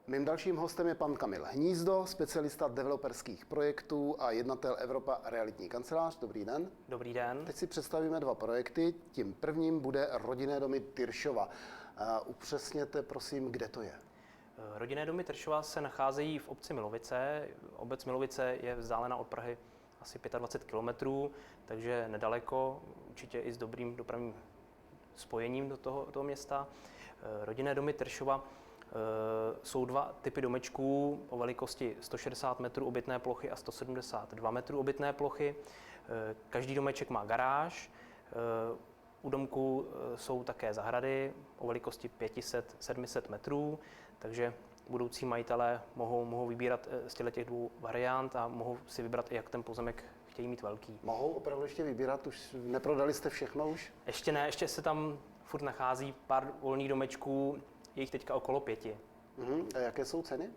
Mým dalším hostem je pan Kamil Hnízdo, specialista developerských projektů a jednatel Evropa realitní kancelář. Dobrý den. Dobrý den. Teď si představíme dva projekty. Tím prvním bude rodinné domy Tyršova. Upřesněte prosím, kde to je. Rodinné domy Tyršova se nacházejí v obci Milovice. Obec Milovice je vzdálena od Prahy asi 25 km, takže nedaleko, určitě i s dobrým dopravním spojením do toho města. Rodinné domy Tyršova jsou dva typy domečků o velikosti 160 metrů obytné plochy a 172 metrů obytné plochy. Každý domeček má garáž. U domku jsou také zahrady o velikosti 500-700 metrů, takže budoucí majitelé mohou vybírat z těch dvou variant a mohou si vybrat, jak ten pozemek chtějí mít velký. Mohou opravdu ještě vybírat? Už neprodali jste všechno už? Ještě ne, ještě se tam furt nachází pár volných domečků, je jich teďka okolo 5. A jaké jsou ceny?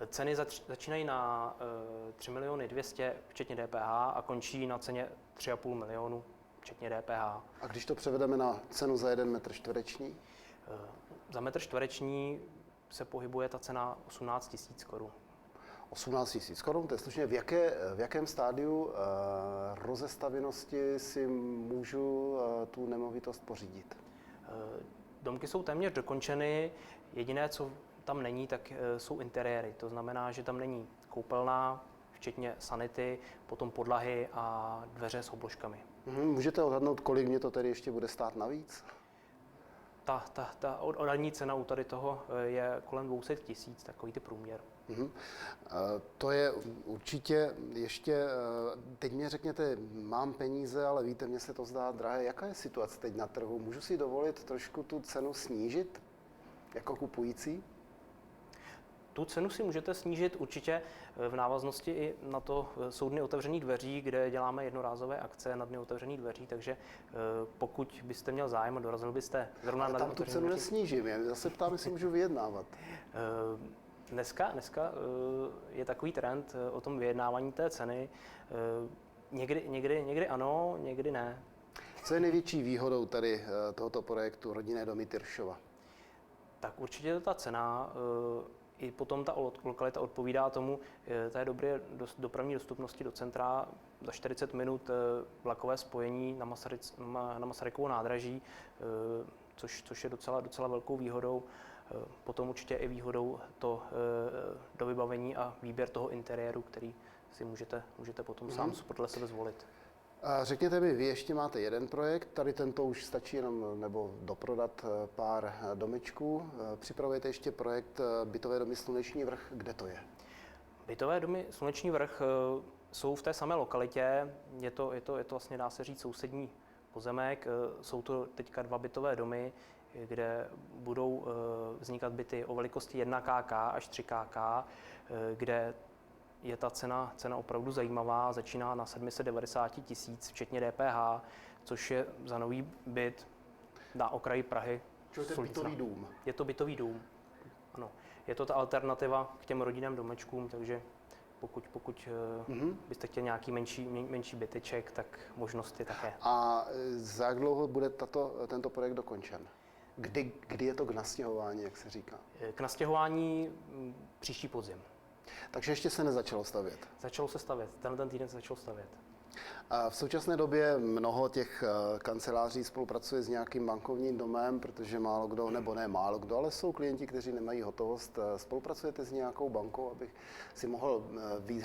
Ceny začínají na 3 200 000 včetně DPH a končí na ceně 3,5 milionu včetně DPH. A když to převedeme na cenu za 1 metr čtvereční? Za metr čtvereční se pohybuje ta cena 18 000 korun. 18 000 korun, to je slušně. V jakém stádiu rozestavěnosti si můžu tu nemovitost pořídit? Domky jsou téměř dokončeny, jediné, co tam není, tak jsou interiéry. To znamená, že tam není koupelna, včetně sanity, potom podlahy a dveře s obložkami. Můžete odhadnout, kolik mě to tedy ještě bude stát navíc? Ta odhadní cena u tady toho je kolem 200 000, takový ty průměr. To je určitě ještě, teď mě řekněte, mám peníze, ale víte, mně se to zdá drahé. Jaká je situace teď na trhu? Můžu si dovolit trošku tu cenu snížit jako kupující? Tu cenu si můžete snížit určitě v návaznosti i na to jsou dny otevřených dveří, kde děláme jednorázové akce na dny otevřených dveří, takže pokud byste měl zájem a dorazil byste zrovna ale na tam tu cenu nesnížím, já zase ptám, jestli můžu vyjednávat. Dneska je takový trend o tom vyjednávání té ceny. Někdy ano, někdy ne. Co je největší výhodou tady tohoto projektu Rodinné domy Tyršova? Tak určitě ta cena, i potom ta lokalita odpovídá tomu té dobré dopravní dostupnosti do centra. Za 40 minut vlakové spojení na Masarykovo nádraží, což je docela velkou výhodou. Potom určitě i výhodou to dovybavení a výběr toho interiéru, který si můžete potom sám podle sebe zvolit. A řekněte mi, vy ještě máte jeden projekt, tady tento už stačí jenom nebo doprodat pár domečků. Připravujete ještě projekt bytové domy Sluneční vrch, kde to je? Bytové domy Sluneční vrch jsou v té samé lokalitě, je to vlastně, dá se říct, sousední pozemek. Jsou to teďka dva bytové domy, kde budou vznikat byty o velikosti 1 kk až 3 kk, kde je ta cena opravdu zajímavá, začíná na 790 000 včetně DPH, což je za nový byt na okraji Prahy. Čili to je bytový dům? Je to bytový dům, ano. Je to ta alternativa k těm rodinným domečkům, takže pokud byste chtěli nějaký menší byteček, tak možnost je také. A za jak dlouho bude tento projekt dokončen? Kdy je to k nastěhování, jak se říká? K nastěhování příští podzim. Takže ještě se nezačalo stavět? Začalo se stavět, ten týden se začalo stavět. A v současné době mnoho těch kanceláří spolupracuje s nějakým bankovním domem, protože málo kdo, nebo ne málo kdo, ale jsou klienti, kteří nemají hotovost. Spolupracujete s nějakou bankou, abych si mohl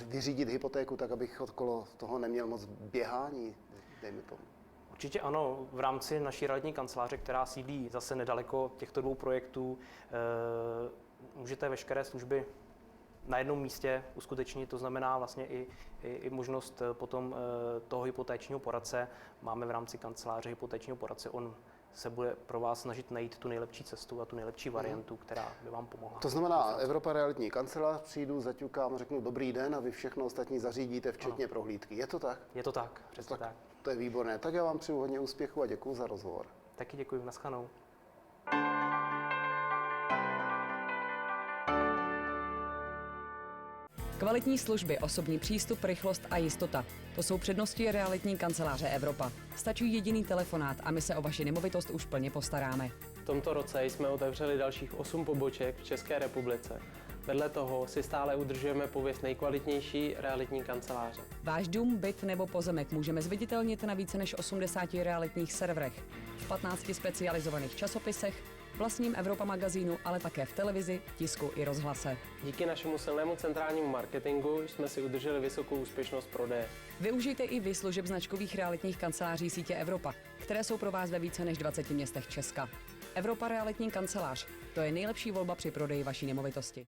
vyřídit hypotéku, tak abych okolo toho neměl moc běhání, dejme tomu? Určitě ano, v rámci naší realitní kanceláře, která sídlí zase nedaleko těchto dvou projektů, můžete veškeré služby na jednom místě uskutečnit, to znamená vlastně i možnost potom toho hypotečního poradce. Máme v rámci kanceláře hypotečního poradce, on se bude pro vás snažit najít tu nejlepší cestu a tu nejlepší variantu, která by vám pomohla. To znamená, Evropa realitní kancelář, přijdu, zaťukám, řeknu dobrý den a vy všechno ostatní zařídíte, včetně prohlídky. Je to tak? Je to tak, přesně tak. To je výborné. Tak já vám přeju hodně úspěchu a děkuji za rozhovor. Taky děkuji, nashledanou. Kvalitní služby, osobní přístup, rychlost a jistota. To jsou přednosti realitní kanceláře Evropa. Stačí jediný telefonát a my se o vaši nemovitost už plně postaráme. V tomto roce jsme otevřeli dalších 8 poboček v České republice Vedle toho si stále udržujeme pověst nejkvalitnější realitní kanceláře. Váš dům, byt nebo pozemek můžeme zviditelnit na více než 80 realitních serverech, v 15 specializovaných časopisech, vlastním Evropa magazínu, ale také v televizi, tisku i rozhlase. Díky našemu silnému centrálnímu marketingu jsme si udrželi vysokou úspěšnost prodeje. Využijte i vy služeb značkových realitních kanceláří sítě Evropa, které jsou pro vás ve více než 20 městech Česka. Evropa realitní kancelář, to je nejlepší volba při prodeji vaší nemovitosti.